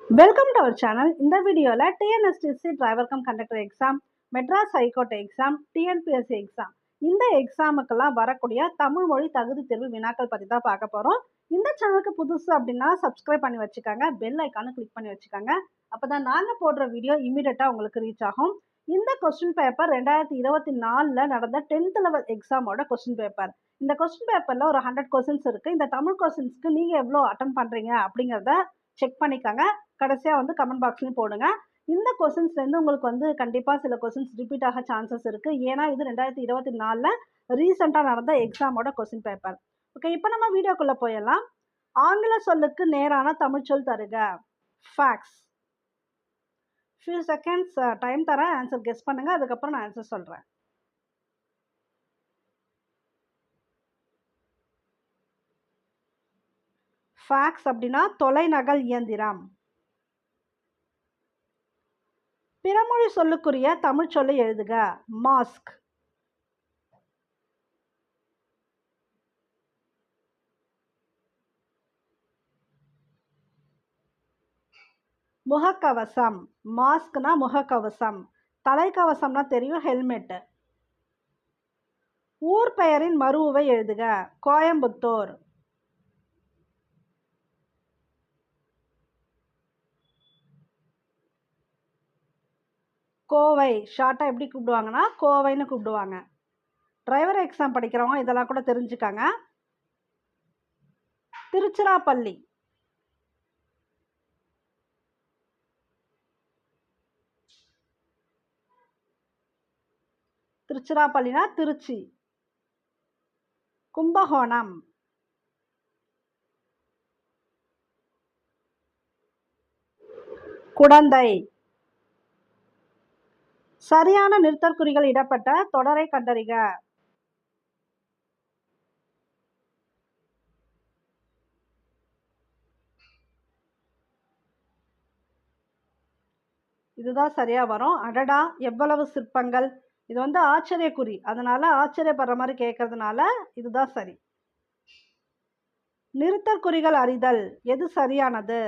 Welcome to our channel. இந்த வீடியோவில் TNSTC driver cum conductor exam, Madras high court exam, TNPSC exam இந்த எக்ஸாமுக்கெல்லாம் வரக்கூடிய தமிழ் மொழி தகுதி தேர்வு வினாக்கள் பற்றி தான் பார்க்க போகிறோம். இந்த சேனலுக்கு புதுசு அப்படின்னா சப்ஸ்கிரைப் பண்ணி வச்சுக்கோங்க, பெல் ஐக்கானு கிளிக் பண்ணி வச்சுக்கோங்க. அப்போ தான் நாங்கள் போடுற வீடியோ இமீடியட்டாக உங்களுக்கு ரீச் ஆகும். இந்த கொஸ்டின் பேப்பர் 2024 நடந்த 10th லெவல் எக்ஸாமோட கொஸ்டின் பேப்பர். இந்த கொஸ்டின் பேப்பரில் ஒரு 100 கொஸ்டின்ஸ் இருக்குது. இந்த தமிழ் கொஸ்டின்ஸ்க்கு நீங்கள் எவ்வளோ அட்டன் பண்ணுறீங்க அப்படிங்கிறத செக் பண்ணிக்கோங்க. கடைசியாக கமெண்ட் பாக்ஸ்லையும் போடுங்க. இந்த கொஸ்டின்ஸ்லேருந்து உங்களுக்கு கண்டிப்பாக சில கொஸ்டின்ஸ் ரிப்பீட் ஆக சான்சஸ் இருக்குது. ஏன்னா இது 2024 ரீசெண்டாக நடந்த எக்ஸாமோட கொஸ்டின் பேப்பர். ஓகே, இப்போ நம்ம வீடியோக்குள்ளே போயிடலாம். ஆங்கில சொல்லுக்கு நேரான தமிழ் சொல் தருக. ஃபேக்ஸ். ஃபியூ செகண்ட்ஸ் டைம் தரேன், ஆன்சர் கெஸ் பண்ணுங்க. அதுக்கப்புறம் நான் ஆன்சர் சொல்கிறேன். ஃபேக்ஸ் அப்படின்னா தொலைநகல் இயந்திரம். பிறமொழி சொல்லுக்குரிய தமிழ் சொல்லை எழுதுக. மாஸ்க். முகக்கவசம். மாஸ்க்னா முகக்கவசம். தலைக்கவசம்னா தெரியும், ஹெல்மெட். ஊர் பெயரின் மறுவை எழுதுக. கோயம்புத்தூர். கோவை. ஷார்ட்டாக எப்படி கூப்பிடுவாங்கன்னா கோவைன்னு கூப்பிடுவாங்க. டிரைவர் எக்ஸாம் படிக்கிறவங்க இதெல்லாம் கூட தெரிஞ்சுக்காங்க. திருச்சிராப்பள்ளி. திருச்சிராப்பள்ளினா திருச்சி. கும்பகோணம். குடந்தை. சரியான நிறுத்தற்குறிகள் இடப்பட்ட தொடரை கண்டறிக. இதுதான் சரியா வரும். அடடா எவ்வளவு சிற்பங்கள். இது ஆச்சரியக்குறி, அதனால ஆச்சரியப்படுற மாதிரி கேட்கறதுனால இதுதான் சரி. நிறுத்தற்குறிகள் அறிதல். எது சரியானது?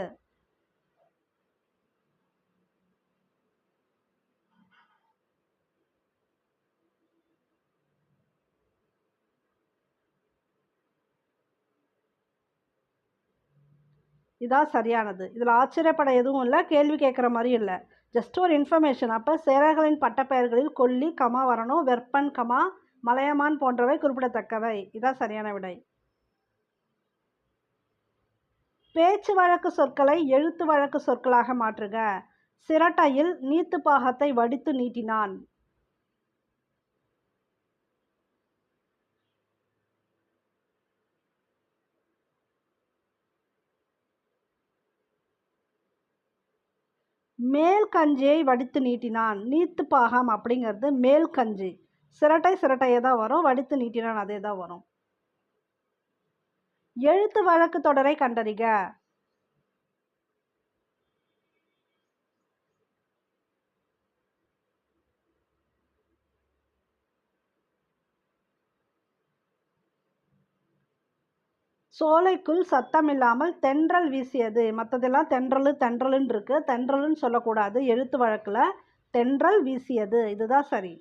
இதான் சரியானது. இதில் ஆச்சரியப்பட எதுவும் இல்லை, கேள்வி கேட்குற மாதிரியும் இல்லை, ஜஸ்ட் ஒரு இன்ஃபர்மேஷன். அப்போ சேரர்களின் பட்டப்பெயர்களில் கொல்லி கமா வரணும், வெப்பன் கமா மலையமான் போன்றவை குறிப்பிடத்தக்கவை. இதான் சரியான விடை. பேச்சு வழக்கு சொற்களை எழுத்து வழக்கு சொற்களாக மாற்றுக. சிரட்டையில் நீத்து பாகத்தை வடித்து நீட்டினான். மேல் கஞ்சியை வடித்து நீட்டினான். நீத்து பாகம் அப்படிங்கிறது மேல் கஞ்சி. சிரட்டை சிரட்டையே தான் வரும், வடித்து நீட்டினான் அதே தான் வரும். எழுத்து வழக்கு தொடரை கண்டறிக. சோலைக்குள் சத்தமில்லாமல் தென்றல் வீசியது. மற்றதெல்லாம் தென்றலு தென்றலுன்னு இருக்கு, தென்றலுன்னு சொல்லக்கூடாது. எழுத்து வழக்குல தென்றல் வீசியது, இதுதான் சரி.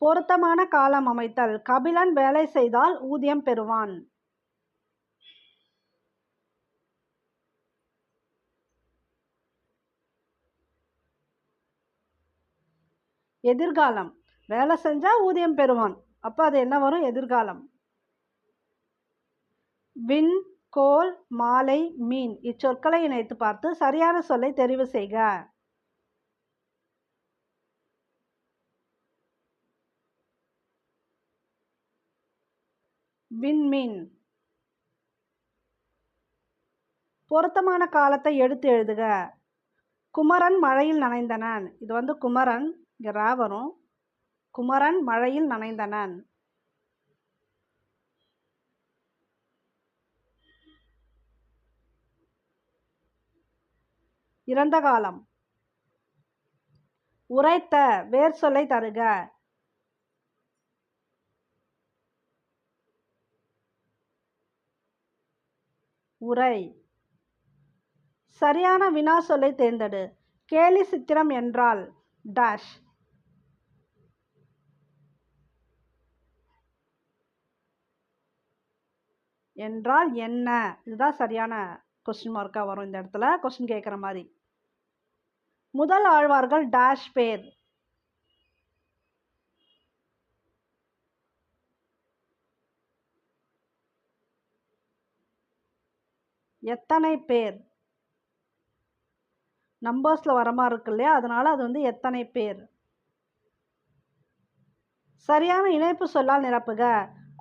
பொருத்தமான காலம் அமைத்தல். கபிலன் வேலை செய்தால் ஊதியம் பெறுவான். எதிர்காலம். வேலை செஞ்சா ஊதியம் பெறுவான், அப்போ அது என்ன வரும்? எதிர்காலம். விண், கோல், மாலை, மீன் இச்சொற்களை இணைத்து பார்த்து சரியான சொல்லை தெரிவு செய்க. விண்மீன். பொருத்தமான காலத்தை எடுத்து எழுதுக. குமரன் மழையில் நனைந்தனன். இது குமரன், இங்கே ரா வரும். குமரன் மழையில் நனைந்தனன். இறந்த காலம். உரைத்த வேர் சொல்லை தருக. உரை. சரியான வினா சொல்லை தேர்ந்தெடு. கேலி சித்திரம் என்றால் டேஷ். என்றால் என்ன? இதுதான் சரியான கொஸ்டின் மார்க்காக வரும். இந்த இடத்துல கொஸ்டின் கேட்குற மாதிரி. முதல் ஆழ்வார்கள் டேஷ் பேர். எத்தனை பேர்? நம்பர்ஸில் வர மாதிரி இருக்கு இல்லையா, அதனால அது வந்து எத்தனை பேர். சரியான இணைப்பு சொல்லால் நிரப்புக.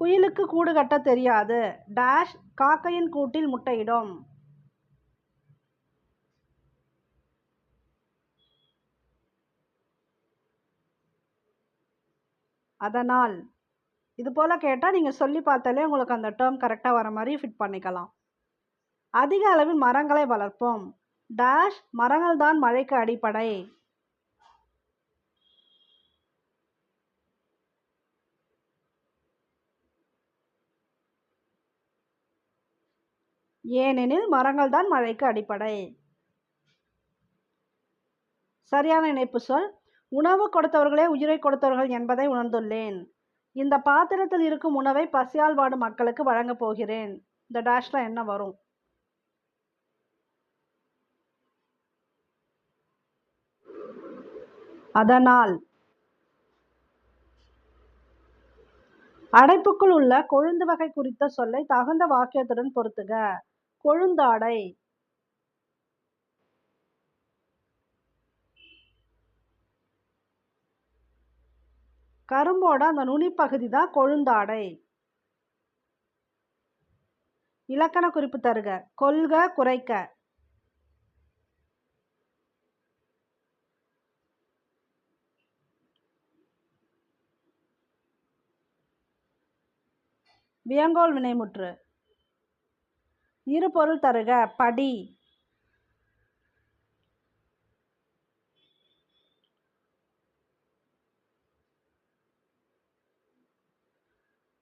குயிலுக்கு கூடு கட்ட தெரியாது டேஷ் காக்கையின் கூட்டில் முட்டையிடும். அதனால். இது போல் கேட்டால் நீங்கள் சொல்லி பார்த்தாலே உங்களுக்கு அந்த டேர்ம் கரெக்டாக வர மாதிரி ஃபிட் பண்ணிக்கலாம். அதிக அளவில் மரங்களை வளர்ப்போம் டேஷ் மரங்கள் தான் மழைக்கு அடிப்படை. ஏனெனில் மரங்கள் தான் மழைக்கு அடிப்படை. சரியான இணைப்பு சொல். உணவு கொடுத்தவர்களே உயிரை கொடுத்தவர்கள் என்பதை உணர்ந்துள்ளேன். இந்த பாத்திரத்தில் இருக்கும் உணவை பசியால் வாடும் மக்களுக்கு வழங்கப் போகிறேன். இந்த டேஷ்ல என்ன வரும்? அதனால். அடைப்புக்குள் உள்ள கொழுந்து வகை குறித்த சொல்லை தகுந்த வாக்கியத்துடன் பொருத்துக. கொழுந்தாடை. கரும்போட அந்த நுனிப்பகுதி தான் கொழுந்தாடை. இலக்கண குறிப்பு தருக. கொள்க குறைக்க. வியங்கோல் வினைமுற்று. இரு பொருள் தருக. படி.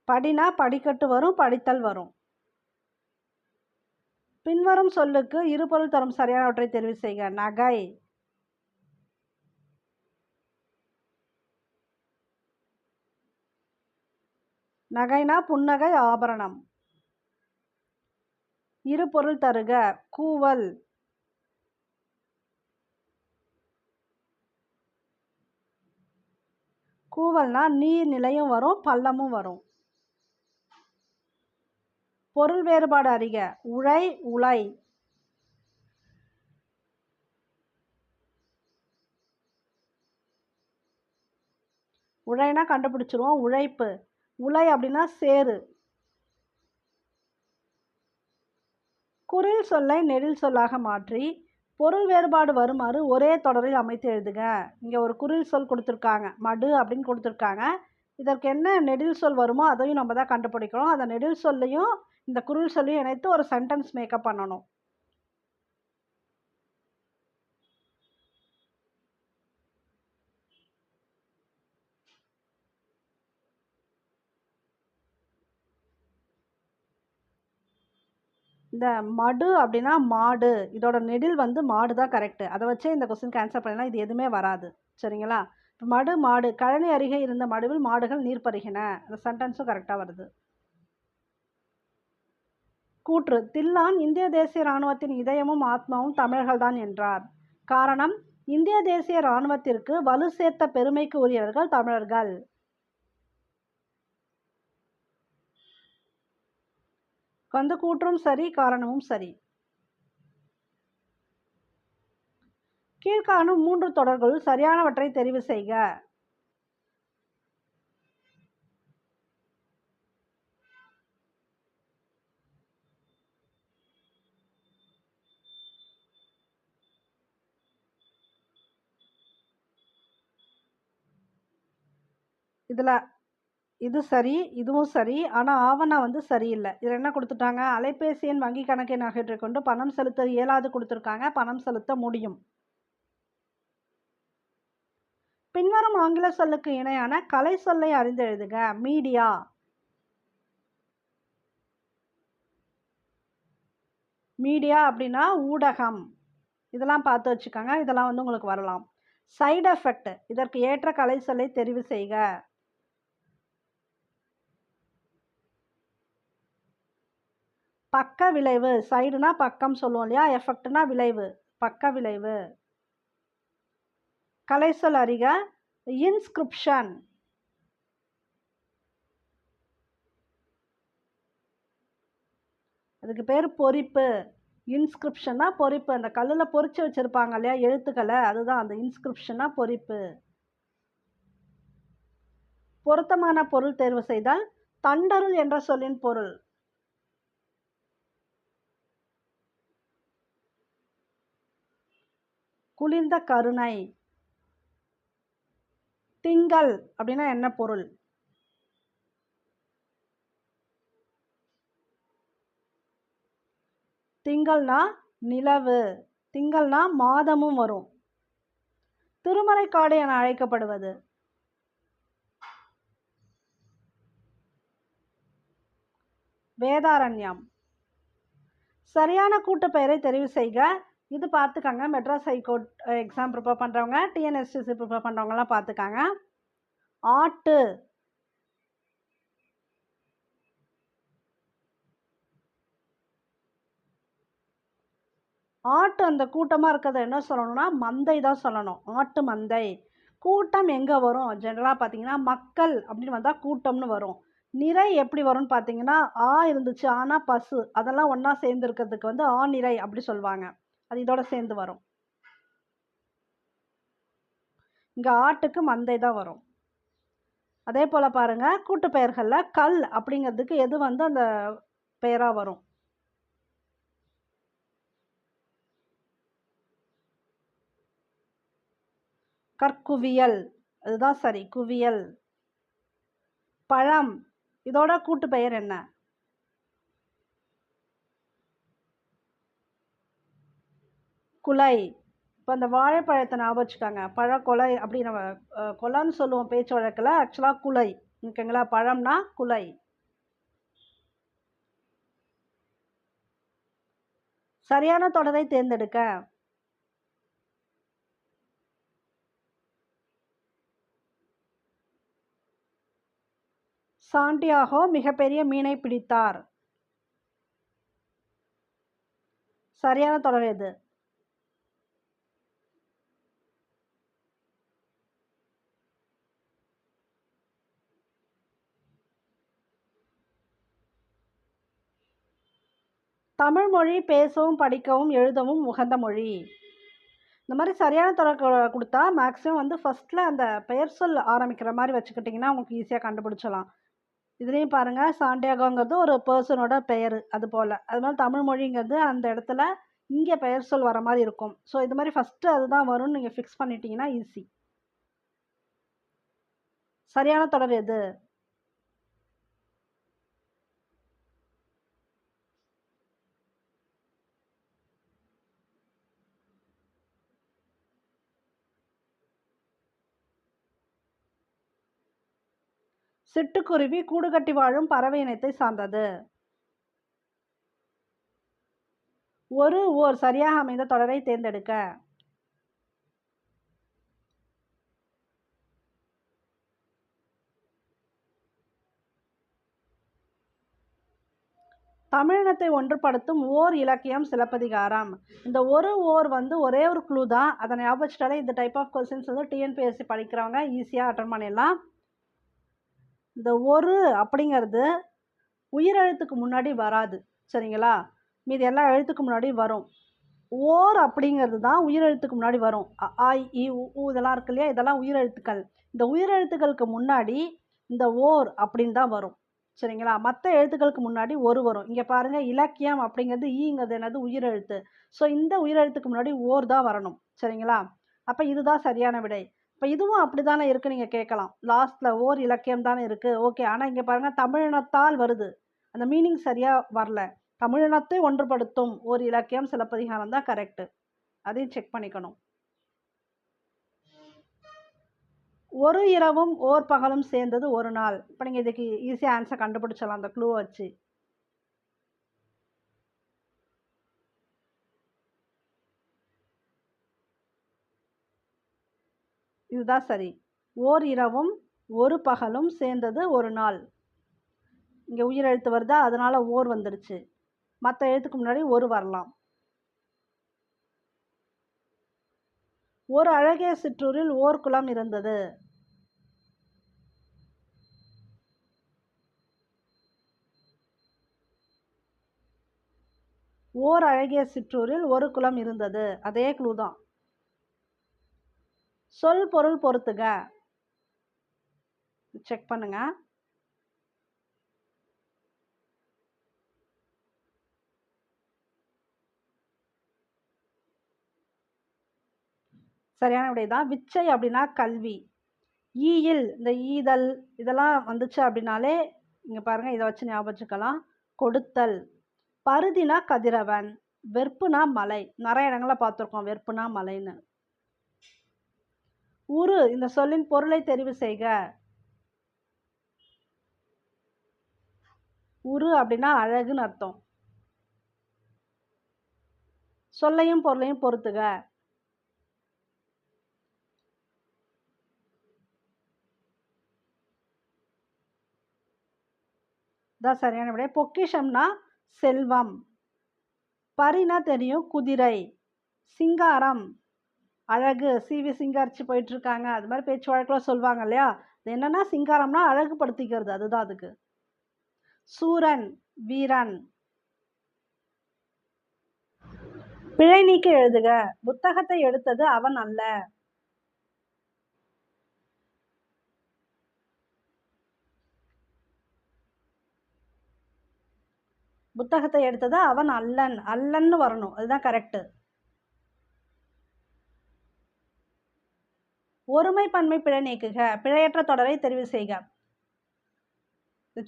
படினா படிக்கட்டு வரும், படித்தல் வரும். பின்வரும் சொல்லுக்கு இருபொருள் தரும் சரியானவற்றை தெரிவு செய்க. நகை. நகைனா புன்னகை, ஆபரணம். இரு பொருள் தருக. கூவல். கூவல்னா நீர் நிலையும் வரும், பள்ளமும் வரும். பொருள் வேறுபாடு அறிக. உழை, உலை. உழைனா கண்டுபிடிச்சிருவோம், உழைப்பு. உலை அப்படின்னா சேரு. குறில் சொல்லை நெடில் சொல்லாக மாற்றி பொருள் வேறுபாடு வருமாறு ஒரே தொடரில் அமைத்து எழுதுக. இங்கே ஒரு குறில் சொல் கொடுத்துருக்காங்க, மடு அப்படின்னு கொடுத்துருக்காங்க. இதற்கு என்ன நெடில் சொல் வருமோ அதையும் நம்ம தான் கண்டுபிடிக்கணும். அந்த நெடில் சொல்லையும் இந்த குறில் சொல்லையும் இணைத்து ஒரு சென்டென்ஸ் மேக்கப் பண்ணணும். இந்த மடு அப்படின்னா மாடு, இதோட நெடில் வந்து மாடு தான் கரெக்டு. அதை வச்சே இந்த கொஸ்டின் ஆன்சர் பண்ணலாம். இது எதுவுமே வராது. சரிங்களா? மடு மாடு. கழனி அருகே இருந்த மடுவில் மாடுகள் நீர் பருகின. அந்த சென்டென்ஸும் கரெக்டாக வருது. கூற்று. தில்லான் இந்திய தேசிய இராணுவத்தின் இதயமும் ஆத்மாவும் தமிழர்கள் தான் என்றார். காரணம், இந்திய தேசிய இராணுவத்திற்கு வலு சேர்த்த பெருமைக்கு உரியவர்கள் தமிழர்கள். வந்து கூற்றும் சரி, காரணமும் சரி. கீழ்காணும் 3 தொடர்களுள் சரியானவற்றை தெரிவு செய்க. இதில் இது சரி, இதுவும் சரி. ஆனால் ஆவணா வந்து சரியில்லை. இதில் என்ன கொடுத்துட்டாங்க? அலைபேசி எண், வங்கி கணக்கெண் ஆகியவற்றை கொண்டு பணம் செலுத்த இயலாது கொடுத்துருக்காங்க. பணம் செலுத்த முடியும். பின்வரும் ஆங்கில சொல்லுக்கு இணையான கலை சொல்லை அறிந்து எழுதுக. மீடியா. மீடியா அப்படின்னா ஊடகம். இதெல்லாம் பார்த்து வச்சுக்கோங்க. இதெல்லாம் வந்து உங்களுக்கு வரலாம். சைடு எஃபெக்ட், இதற்கு ஏற்ற கலைச்சொல்லை தெரிவு செய்க. பக்க விளைவு, சைடுனா பக்கம் சொல்லுவோம் இல்லையா, எஃபெக்ட்னா விளைவு, பக்க விளைவு. கலைச்சொல் அறிக. இன்ஸ்கிரிப்ஷன், அதுக்கு பேர் பொறிப்பு. இன்ஸ்கிரிப்ஷன்னா பொறிப்பு, அந்த கல்லில் பொறிச்சு வச்சுருப்பாங்க இல்லையா எழுத்துக்களை, அதுதான் அந்த இன்ஸ்கிரிப்ஷன்னா பொறிப்பு. பொருத்தமான பொருள் தேர்வு செய்தால். தண்டருள் என்ற சொல்லின் பொருள். குளிர்ந்த கருணை. திங்கள் அப்படின்னா என்ன பொருள்? திங்கள்னா நிலவு. திங்கள்னா மாதமும் வரும். திருமறைக்காடு என அழைக்கப்படுவது. வேதாரண்யம். சரியான கூட்டு பெயரை தெரிவு செய்க. இது பார்த்துக்கங்க. மெட்ராஸ் ஹைகோர்ட் எக்ஸாம் ப்ரிப்பேர் பண்ணுறவங்க, டிஎன்எஸ்டிசி ப்ரிப்பேர் பண்ணுறவங்கலாம் பார்த்துக்காங்க. ஆட்டு. ஆட்டு அந்த கூட்டமாக இருக்கிறத என்ன சொல்லணும்னா மந்தை தான் சொல்லணும். ஆட்டு மந்தை. கூட்டம் எங்கே வரும்? ஜென்ரலாக பார்த்தீங்கன்னா மக்கள் அப்படின்னு வந்தால் கூட்டம்னு வரும். நிறை எப்படி வரும்னு பார்த்தீங்கன்னா ஆ இருந்துச்சு, ஆனால் பசு அதெல்லாம் ஒன்றா சேர்ந்து இருக்கிறதுக்கு வந்து ஆ நிறை அப்படி சொல்லுவாங்க. அது இதோட சேர்ந்து வரும். இங்கே ஆட்டுக்கு மந்தை தான் வரும். அதே போல் பாருங்கள், கூட்டு பெயர்களில் கல் அப்படிங்கிறதுக்கு எது வந்து அந்த பெயராக வரும்? கற்குவியல், அதுதான் சரி, குவியல். பழம், இதோட கூட்டு பெயர் என்ன? குலை. இப்போ அந்த வாழைப்பழத்தை ஞாபகம் வச்சுக்காங்க. பழக்கொலை அப்படி நம்ம கொலைன்னு சொல்லுவோம் பேச்சு வழக்கில், ஆக்சுவலாக குலை. ஓகேங்களா? பழம்னா குலை. சரியான தொடரை தேர்ந்தெடுக்க. சாண்டியாகோ மிகப்பெரிய மீனை பிடித்தார். சரியான தொடர் எது? தமிழ் மொழி பேசவும் படிக்கவும் எழுதவும் உகந்த மொழி. இந்த மாதிரி சரியான தொடர் கொடுத்தா மேக்ஸிமம் வந்து ஃபஸ்ட்டில் அந்த பெயர் சொல் ஆரம்பிக்கிற மாதிரி வச்சுக்கிட்டிங்கன்னா உங்களுக்கு ஈஸியாக கண்டுபிடிச்சலாம். இதுலேயும் பாருங்கள், சாண்டியாகோங்கிறது ஒரு பர்சனோட பெயர், அது போல். அது மாதிரி தமிழ் மொழிங்கிறது அந்த இடத்துல இங்கே பெயர் சொல் வர மாதிரி இருக்கும். ஸோ இது மாதிரி ஃபஸ்ட்டு அதுதான் வரும்னு நீங்கள் ஃபிக்ஸ் பண்ணிட்டீங்கன்னா ஈஸி. சரியான தொடர் எது? சிட்டுக்குருவி கூடு கட்டி வாழும் பறவை இனத்தை சார்ந்தது. ஒரு ஓர் சரியாக அமைந்த தொடரை தேர்ந்தெடுக்க. தமிழினத்தை ஒன்றுபடுத்தும் ஓர் இலக்கியம் சிலப்பதிகாரம். இந்த ஒரு ஓர் வந்து ஒரே ஒரு க்ளூ தான். அதை ஞாபகம் வச்சுட்டாலே இந்த டைப் ஆஃப் கொஸ்டின்ஸ் வந்து டிஎன்பிஎஸ்சி படிக்கிறவங்க ஈஸியாக அட்டன் பண்ணிடலாம். இந்த ஒரு அப்படிங்கிறது உயிரெழுத்துக்கு முன்னாடி வராது, சரிங்களா? மீது எல்லா எழுத்துக்கு முன்னாடி வரும். ஓர் அப்படிங்கிறது தான் உயிரெழுத்துக்கு முன்னாடி வரும். அ இ உ இதெல்லாம் இருக்கு இல்லையா, இதெல்லாம் உயிரெழுத்துக்கள். இந்த உயிரெழுத்துக்களுக்கு முன்னாடி இந்த ஓர் அப்படின்னு தான் வரும், சரிங்களா? மற்ற எழுத்துக்களுக்கு முன்னாடி ஒரு வரும். இங்கே பாருங்கள், இலக்கியம் அப்படிங்கிறது ஈங்கிறது என்னது? உயிரெழுத்து. ஸோ இந்த உயிரெழுத்துக்கு முன்னாடி ஓர் தான் வரணும், சரிங்களா? அப்போ இதுதான் சரியான விடை. இப்போ இதுவும் அப்படி தானே இருக்குது, நீங்கள் கேட்கலாம். லாஸ்ட்டில் ஓர் இலக்கியம் தானே இருக்குது, ஓகே. ஆனால் இங்கே பாருங்கள், தமிழினத்தால் வருது, அந்த மீனிங் சரியாக வரல. தமிழினத்தை ஒன்றுபடுத்தும் ஓர் இலக்கியம் சிலப்பதிகாரம் தான் கரெக்டு. அதையும் செக் பண்ணிக்கணும். ஒரு இரவும் ஓர் பகலும் சேர்ந்தது ஒரு நாள். இப்போ நீங்கள் இதுக்கு ஈஸியாக ஆன்சர் கண்டுபிடிச்சலாம் அந்த க்ளூ வச்சு. இதுதான் சரி. ஓர் இரவும் ஒரு பகலும் சேர்ந்தது ஒரு நாள். இங்கே உயிர் எழுத்து வருதா, அதனால ஓர் வந்துடுச்சு. மற்ற எழுத்துக்கு முன்னாடி ஒரு வரலாம். ஒரு அழகிய சிற்றூரில் ஓர் குளம் இருந்தது. ஓர் அழகிய சிற்றூரில் ஒரு குளம் இருந்தது. அதே க்ளூ தான். சொல் பொருள் பொறுத்துக. செக் பண்ணுங்க. சரியான விடை தான். விச்சை அப்படின்னா கல்வி. ஈயில் இந்த ஈதல் இதெல்லாம் வந்துச்சு அப்படின்னாலே இங்கே பாருங்க, இதை வச்சு ஞாபகம் வச்சுக்கலாம். கொடுத்தல். பருதினா கதிரவன். வெறுப்புனா மலை. நிறைய இடங்கள்ல பார்த்துருக்கோம் வெறுப்புனா மலைன்னு. உரு இந்த சொல்லின் பொருளை தெரிவு செய்க. உரு அப்படின்னா அழகுன்னு அர்த்தம். சொல்லையும் பொருளையும் பொறுத்துக. தான் சரியான விடை. பொக்கிஷம்னா செல்வம். பரினா தெரியும் குதிரை. சிங்காரம் அழகு. சிவி சிங்காரிச்சு போயிட்டு இருக்காங்க, அது மாதிரி பேச்சு வழக்கில் சொல்லுவாங்க இல்லையா. அது என்னன்னா சிங்காரம்னா அழகுபடுத்திக்கிறது, அதுதான் அதுக்கு. சூரன் வீரன். பிழை நீக்கி எழுதுக. புத்தகத்தை எடுத்தது அவன் அல்ல. புத்தகத்தை எடுத்தது அவன் அல்லன். அல்லன்னு வரணும், அதுதான் கரெக்ட். ஒருமை பன்மை பிழை நீக்குக. பிழையற்ற தொடரை தெரிவு செய்க.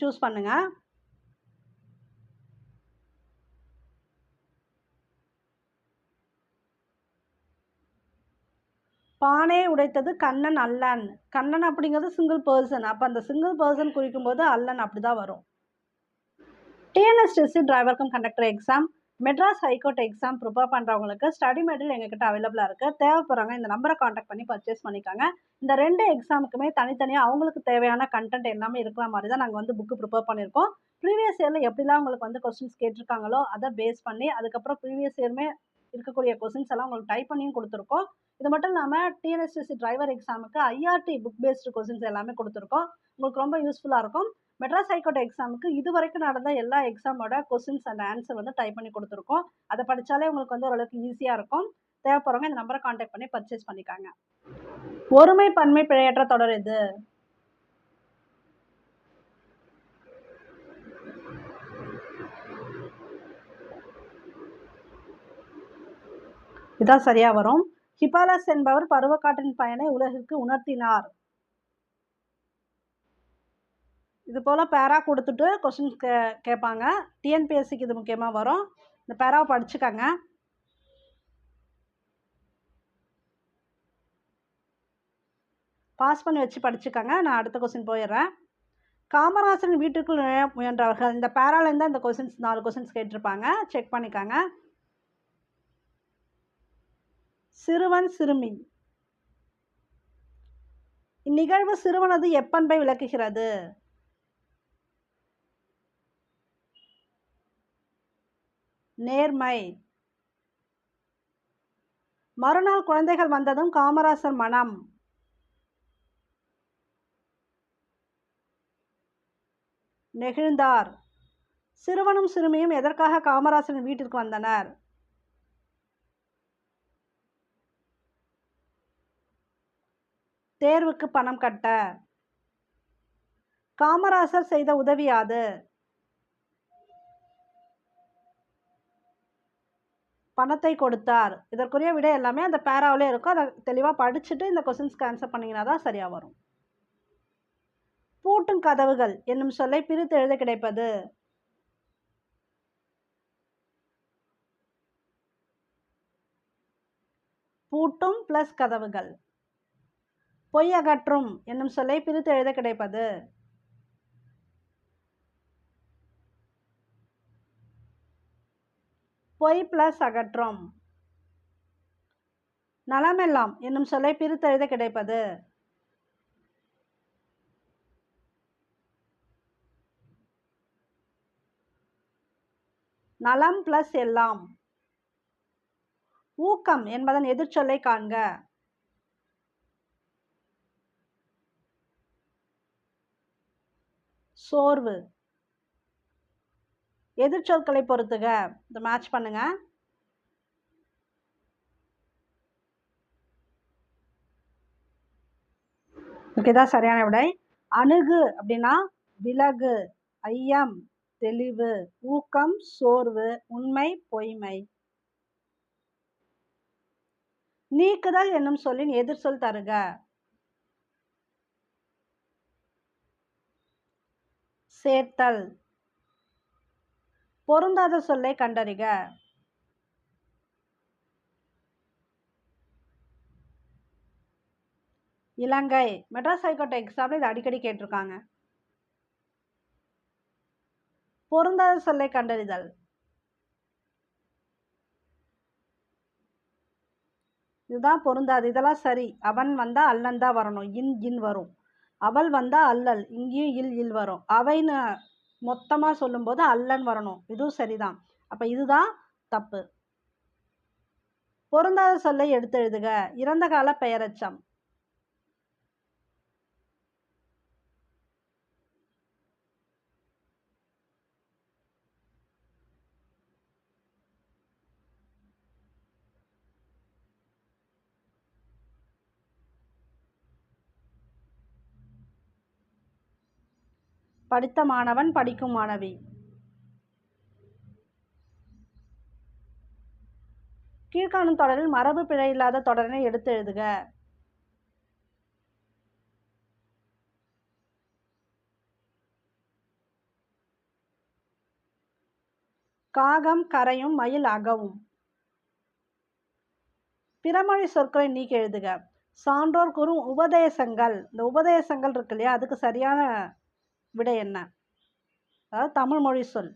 சூஸ் பண்ணுங்க. பானை உடைத்தது கண்ணன் அல்லன். கண்ணன் அப்படிங்கிறது சிங்கிள் பர்சன். அப்போ அந்த சிங்கிள் பர்சன் குறிக்கும் போது அல்லன் அப்படிதான் வரும். TNSTC driver cum conductor exam, Madras high court exam prepare பண்ணுறவங்களுக்கு ஸ்டடி மெட்டீரியல் எங்ககிட்ட அவைலபிளாக இருக்குது. தேவைப்படுறவங்க இந்த நம்பரை காண்டாக்ட் பண்ணி பர்ச்சேஸ் பண்ணிக்காங்க. இந்த 2 எக்ஸாமுக்குமே தனித்தனியாக அவங்களுக்கு தேவையான கண்டென்ட் எல்லாமே இருக்கிற மாதிரி தான் நாங்கள் வந்து புக்கு ப்ரிப்பேர் பண்ணியிருக்கோம். ப்ரீவியஸ் இயரில் எப்படிலாம் உங்களுக்கு வந்து கொஸ்டின்ஸ் கேட்டிருக்காங்களோ அதை பேஸ் பண்ணி அதுக்கப்புறம் ப்ரீவியஸ் இயருமே இருக்கக்கூடிய கொஸ்டின்ஸ் எல்லாம் உங்களுக்கு டைப் பண்ணியும் கொடுத்துருக்கோம். இது மட்டும் இல்லாமல் டிஎன்எஸ்டிசி டிரைவர் எக்ஸாமுக்கு ஐஆர்டி புக் பேஸ்டு கொஸ்டின்ஸ் எல்லாமே கொடுத்துருக்கோம். உங்களுக்கு ரொம்ப யூஸ்ஃபுல்லாக இருக்கும். மெட்ராஸ் ஹைகோர்ட் எக்ஸாமுக்கு இது வரைக்கும் நடந்த எல்லா எக்ஸாமோட கொஸ்டின்ஸ் அண்ட் ஆன்சர் வந்து டைப் பண்ணி கொடுத்துருக்கோம். அதை படித்தாலே உங்களுக்கு வந்து ஓரளவுக்கு ஈஸியாக இருக்கும். தேவைப்படுறவங்க இந்த நம்பரை காண்டாக்ட் பண்ணி பர்ச்சேஸ் பண்ணிக்காங்க. ஒருமை பன்மை பிழையற்ற தொடர் இது. இதான் சரியா வரும். ஹிப்பாலஸ் என்பவர் பருவக்காற்றின் பயனை உலகிற்கு உணர்த்தினார். இது போல் பேரா கொடுத்துட்டு கொஸ்டின்ஸ் கேட்பாங்க. டிஎன்பிஎஸ்சிக்கு இது முக்கியமாக வரும். இந்த பேராவை படிச்சுக்கங்க. பாஸ் பண்ணி வச்சு படிச்சுக்கங்க. நான் அடுத்த கொஸ்டின் போயிடுறேன். காமராசரின் வீட்டுக்குள் நுழைய முயன்றவர்கள். இந்த பேராலேருந்து தான் இந்த கொஸ்டின்ஸ் 4 கொஸ்டின்ஸ் கேட்டிருப்பாங்க. செக் பண்ணிக்கோங்க. சிறுவன் சிறுமி. இந்நிகழ்வு சிறுவனது எப்பண்பை விளக்குகிறது? நேர்மை. மறுநாள் குழந்தைகள் வந்ததும் காமராசர் மனம். நெகிழ்ந்தார். சிறுவனும் சிறுமியும் எதற்காக காமராசரின் வீட்டிற்கு வந்தனர்? தேர்வுக்கு பணம் கட்ட. காமராசர் செய்த உதவி யாது? பணத்தை கொடுத்தார். இதற்குரிய விடை எல்லாமே அந்த பேராவிலே இருக்கும். அதை தெளிவாக படிச்சுட்டு இந்த கொஸ்டின்ஸ்க்கு ஆன்சர் பண்ணிங்கன்னா தான் சரியாக வரும். பூட்டும் கதவுகள் என்னும் சொல்லை பிரித்து எழுத கிடைப்பது? பூட்டும் பிளஸ் கதவுகள். பொய் அகற்றும் என்னும் சொல்லை பிரித்து எழுத கிடைப்பது? பொய் பிளஸ் அகற்றும். நலமெல்லாம் என்னும் சொல்லை பிரித்தெழுத கிடைப்பது நலம் பிளஸ் எல்லாம். ஊக்கம் என்பதன் எதிர்ச்சொல்லை காண்க. சோர்வு. எதிர்ச்சொற்களை பொறுத்துக. இதை மேட்ச் பண்ணுங்க. இதுதான் சரியான விடை. அணுகு அப்படின்னா விலகு, ஐயம் தெளிவு, ஊக்கம் சோர்வு, உண்மை பொய்மை. நீக்குதல் என்னும் சொல்லின் எதிர்ச்சொல் தருக. சேர்த்தல். பொருந்தாத சொல்லை கண்டறிக. இலங்கை. மெட்ராஸ் ஹைகோர்ட் எக்ஸாம்ல இது அடிக்கடி கேட்டிருக்காங்க. பொருந்தாத சொல்லை கண்டறிதல். இதுதான் பொருந்தாது. இதெல்லாம் சரி. அவன் வந்தா அல்லன் தான் வரணும், இன் வரும். அவள் வந்தா அல்லல், இங்கேயும் இல் வரும். அவைன்னு மொத்தமா சொல்லும்போது அல்லன் வரணும், இதுவும் சரிதான். அப்ப இதுதான் தப்பு. பொருந்தாத சொல்லை எடுத்து எழுதுக. இறந்த கால பெயரெச்சம். படித்த மாணவன், படிக்கும் மாணவி. கீழ்காணும் தொடரில் மரபு பிழை இல்லாத தொடரினை எடுத்து எழுதுக. காகம் கரையும், மயில் அகவும். பிறமொழி சொற்களை நீக்கி எழுதுக. சான்றோர் கூறும் உபதேசங்கள். இந்த உபதேசங்கள் இருக்கு இல்லையா, அதுக்கு சரியான விடை என்ன? அதாவது தமிழ் மொழி சொல்.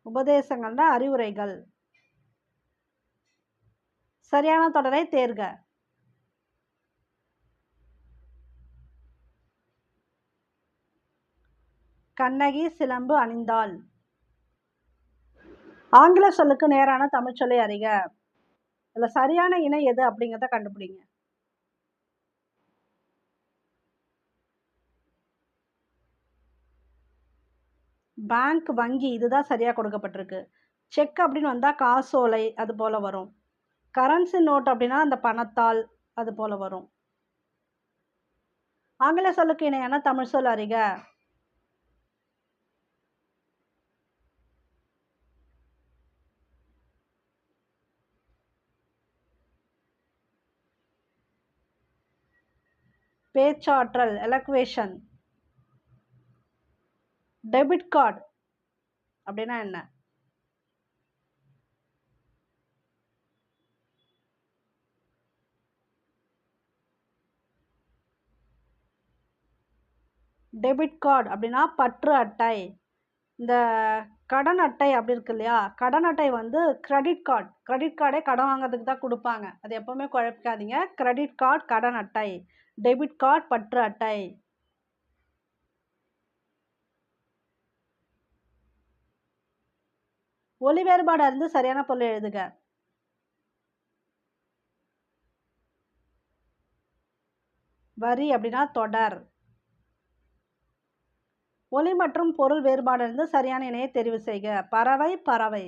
உபதேசங்கள்னா அறிவுரைகள். சரியான தொடரை தேர்க. கண்ணகி சிலம்பு அணிந்தாள். ஆங்கில சொல்லுக்கு நேரான தமிழ் சொல்லை அறிக. இதுல சரியான இணை எது அப்படிங்கிறத கண்டுபிடிங்க. பேங்க் வங்கி, இதுதான் சரியா கொடுக்கப்பட்டிருக்கு. செக் அப்படின்னு வந்தா காசோலை, அது போல வரும். கரன்சி நோட் அப்படின்னா அந்த பணத்தால், அது போல வரும். ஆங்கில சொல்லுக்கு இணையான தமிழ் சொல் அறிக. பேச்சாற்றல், எலக்வேஷன். டெபிட் கார்டு அப்படின்னா என்ன? டெபிட் கார்டு அப்படின்னா பற்று அட்டை. இந்த கடன் அட்டை அப்படி இருக்கு இல்லையா, கடன் அட்டை வந்து கிரெடிட் கார்டு. கிரெடிட் கார்டே கடன் வாங்கிறதுக்கு தான் கொடுப்பாங்க, அது எப்பவுமே குழப்பிக்காதீங்க. கிரெடிட் கார்டு கடன் அட்டை, டெபிட் கார்டு பற்று அட்டை. ஒலி வேறுபாடு அறிந்து சரியான பொருள் எழுதுக. வரி அப்படின்னா தொடர். ஒலி மற்றும் பொருள் வேறுபாடு அறிந்து சரியான இணையை தெரிவு செய்க. பறவை பறவை.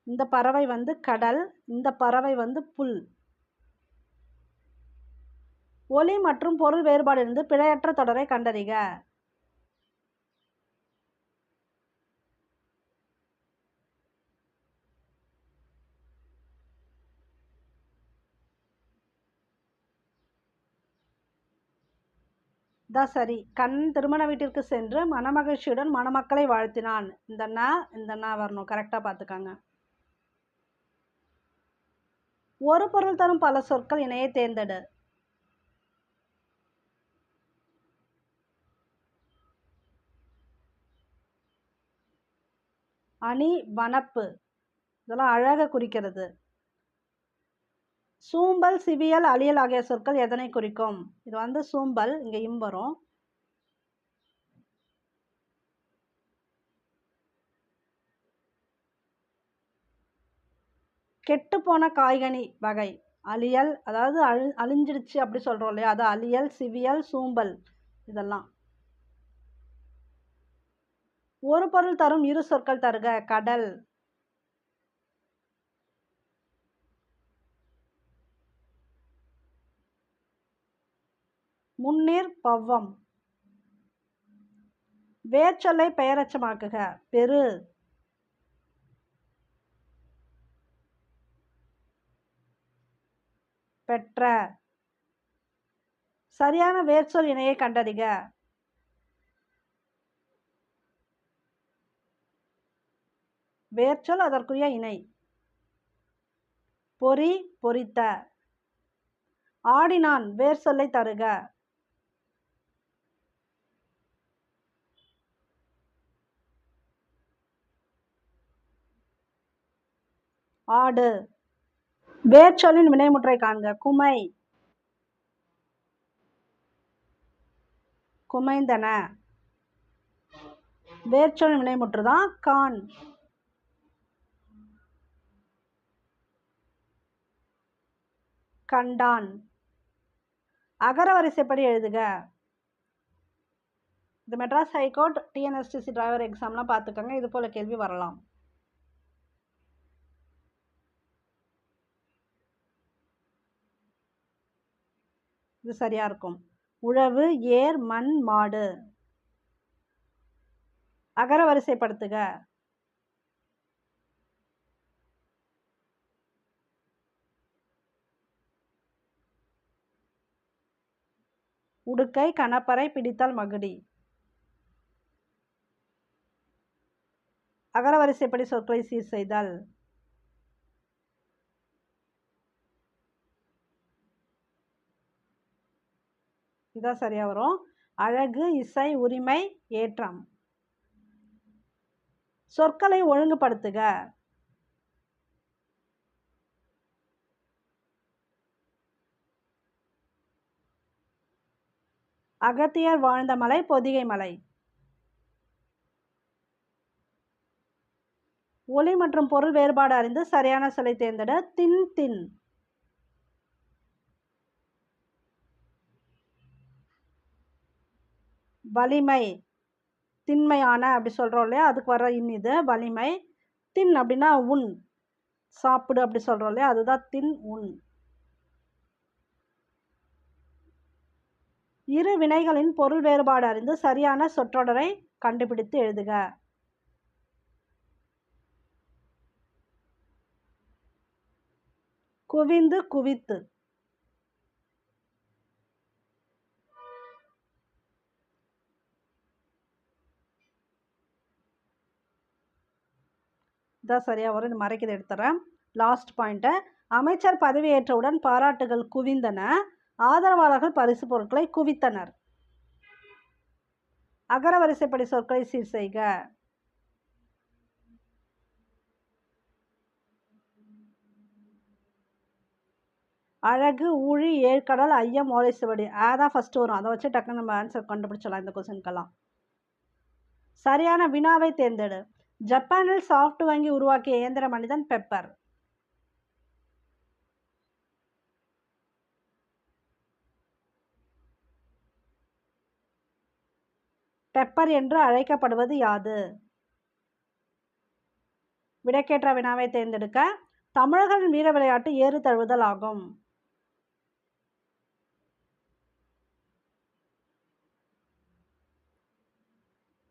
இந்த பறவை வந்து கடல், இந்த பறவை வந்து புல். ஒலி மற்றும் பொருள் வேறுபாடு இருந்து பிழையற்ற தொடரை கண்டறிக. தான் சரி. கண்ணன் திருமண வீட்டிற்கு சென்று மணமகிழ்ச்சியுடன் மணமக்களை வாழ்த்தினான். இந்த வரணும், கரெக்டா பார்த்துக்காங்க. ஒரு பொருள் தரும் பல சொற்கள் இணையை தேர்ந்தெடு. அணி, வனப்பு, இதெல்லாம் அழக குறிக்கிறது. சூம்பல், சிவியல், அழியல் ஆகிய சொற்கள் எதனை குறிக்கும்? இது சூம்பல், இங்க இம் வரும். கெட்டுப்போன காய்கனி வகை. அழியல், அதாவது அழிஞ்சிடுச்சு அப்படி சொல்றோம் இல்லையா, அது அழியல், சிவியல், சூம்பல் இதெல்லாம். ஒரு பொருள் தரும் இரு சொற்கள் தருக. கடல், முன்னீர், பவ்வம். வேர்ச்சொல்லை பெயரச்சமாக்குக. பெரு, பெற்ற. சரியான வேர்ச்சொல் இணையை கண்டறிக. வேர்ச்சொல் அதற்குரிய இணை. பொறி, பொறித்த. ஆடினான், வேர் சொல்லை தருக. ஆடு. வேர்ச்சொல்லின் வினைமுற்றை காண்க. குமை, குமைந்தன. வேர்ச்சொல் வினைமுற்றுதான் கான். கண்டான். அகர வரிசைப்படி எழுதுக. இந்த மெட்ராஸ் ஹைகோர்ட் டிஎன்எஸ்டிசி டிரைவர் எக்ஸாம்லாம் பார்த்துக்கோங்க, இது போல கேள்வி வரலாம். இது சரியா இருக்கும். உழவு, ஏர், மண், மாடு. அகர வரிசைப்படுத்துக. உடுக்கை, கணப்பறை, பிடித்தல், மகுடி. அகர வரிசைப்படி சொற்களை சீர் செய்தல். இதான் சரியா வரும். அழகு, இசை, உரிமை, ஏற்றம். சொற்களை ஒழுங்குபடுத்துக. அகத்தியர் வாழ்ந்த மலை, பொதிகை மலை. ஒலி மற்றும் பொருள் வேறுபாடு அறிந்து சரியான சொல்லை தேர்ந்தெட. தின், தின். வலிமை, திண்மையான அப்படி சொல்றோம் இல்லையா, அதுக்கு வர இது வலிமை. தின் அப்படின்னா உண், சாப்பிடு அப்படி சொல்றோம் இல்லையா, அதுதான் தின், உண். இரு வினைகளின் பொருள் வேறுபாடு அறிந்து சரியான சொற்றொடரை கண்டுபிடித்து எழுதுக. குவிந்து, குவித்து. இதான் சரியா வரும். இது மறைக்கிறது எடுத்துறேன். Last point. அமைச்சர் பதவியேற்றவுடன் பாராட்டுகள் குவிந்தன, ஆதரவாளர்கள் பரிசு பொருட்களை குவித்தனர். அகர வரிசைப்படி சொற்களை சீர் செய்க. அழகு, ஊழி, ஏழ்கடல், ஐயம், ஓலை சுவடி. தான் ஃபர்ஸ்ட் வரும், அதை வச்சு டக்குன்னு நம்ம ஆன்சர் கண்டுபிடிச்சலாம் இந்த கொஸ்டின்கெல்லாம். சரியான வினாவை தேர்ந்தெடு. ஜப்பானில் சாஃப்ட் வங்கி உருவாக்கிய இயந்திர மனிதன் பெப்பர். பெப்பர் என்று அழைக்கப்படுவது யாது? விடைக்கேற்ற வினாவை தேர்ந்தெடுக்க. தமிழர்களின் வீர விளையாட்டு ஏறு தழுவுதல் ஆகும்.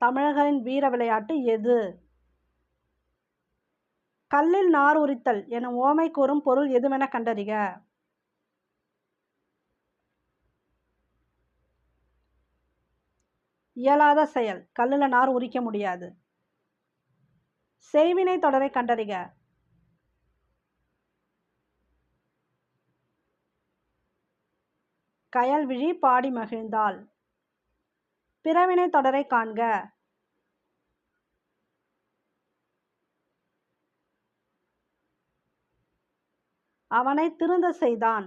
தமிழர்களின் வீர விளையாட்டு எது? கல்லில் நார் உரித்தல் எனும் ஓமை கூறும் பொருள் எதுவென கண்டறிக. இயலாத செயல், கல்லுல நார் உரிக்க முடியாது. செய்வினை தொடரை கண்டறிக. கயல்விழி பாடி மகிழ்ந்தாள். பிறவினை தொடரை காண்க. அவனை திருந்த செய்தான்.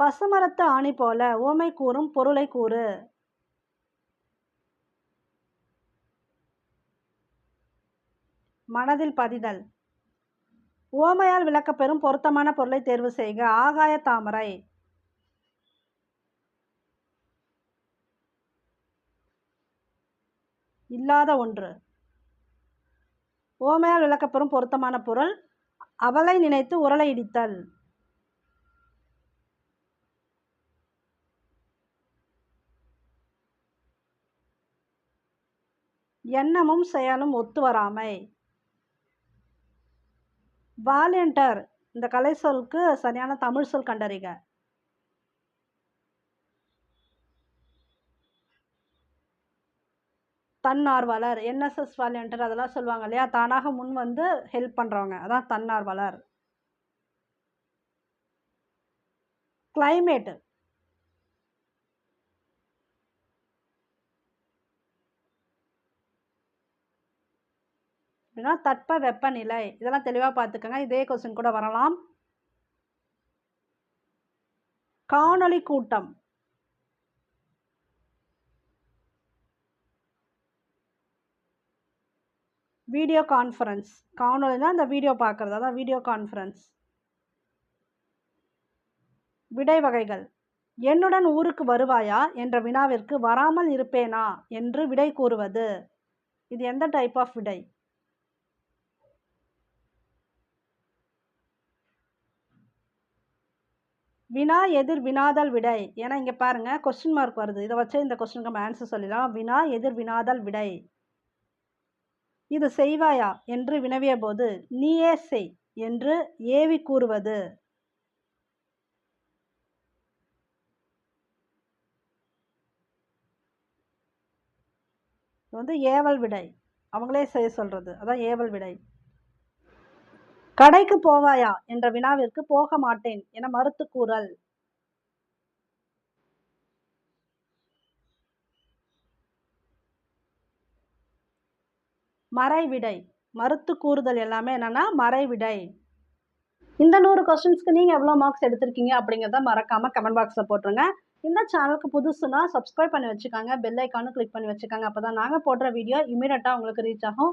பசுமரத்து ஆணி போல உவமை கூறும் பொருளை கூறு. மனதில் பதிதல். உவமையால் விளக்கப்பெறும் பொருத்தமான பொருளை தேர்வு செய்க. ஆகாய தாமரை. இல்லாத ஒன்று. உவமையால் விளக்கப்பெறும் பொருத்தமான பொருள் அவளை நினைத்து உரலை இடித்தல். எண்ணமும் செயலும் ஒத்து வராமை. வாலண்டியர் இந்த கலை சொல்லுக்கு சரியான தமிழ் சொல் கண்டறிக. தன்னார்வலர், என்எஸ்எஸ் வாலண்டியர் அதெல்லாம் சொல்லுவாங்க இல்லையா, தானாக முன் வந்து ஹெல்ப் பண்றவங்க, அதான் தன்னார்வலர். கிளைமேட் அப்படின்னா தட்ப வெப்பநிலை. இதெல்லாம் தெளிவா பார்த்துக்கோங்க, இதே கொஸ்டின் கூட வரலாம். காணொளி கூட்டம். Video conference. காணொலினா இந்த வீடியோ பார்க்கறது, அதான் வீடியோ கான்ஃபரன்ஸ். விடை வகைகள். என்னுடன் ஊருக்கு வருவாயா என்ற வினாவிற்கு வராமல் இருப்பேனா என்று விடை கூறுவது. இது எந்த டைப் ஆஃப் விடை? வினா எதிர் வினாதல் விடை. ஏன்னா இங்க பாருங்க கொஸ்டின் மார்க் வருது, இதை வச்சு இந்த கொஸ்டினுக்கு நம்ம ஆன்சர் சொல்லலாம். வினா எதிர் வினாதல் விடை. இது செய்வாயா என்று வினவிய போது நீயே செய் என்று ஏவி கூறுவது. இது வந்து ஏவல் விடை, அவங்களே செய்ய சொல்றது, அதான் ஏவல் விடை. கடைக்கு போவாயா என்ற வினாவிற்கு போக மாட்டேன் என மறுத்து கூறல். மறைவிடை. மறுத்து கூறுதல் எல்லாமே என்னன்னா மறைவிடை. இந்த 100 கொஸ்டின்ஸ்க்கு நீங்க எவ்வளவு மார்க்ஸ் எடுத்திருக்கீங்க அப்படிங்கிறத மறக்காம கமெண்ட் பாக்ஸ்ல போட்டுருங்க. இந்த சேனலுக்கு புதுசுனா சப்ஸ்கிரைப் பண்ணி வச்சுக்காங்க, பெல் ஐக்கானும் கிளிக் பண்ணி வச்சுக்காங்க. அப்பதான் நாங்க போடுற வீடியோ இமீடியட்டா உங்களுக்கு ரீச் ஆகும்.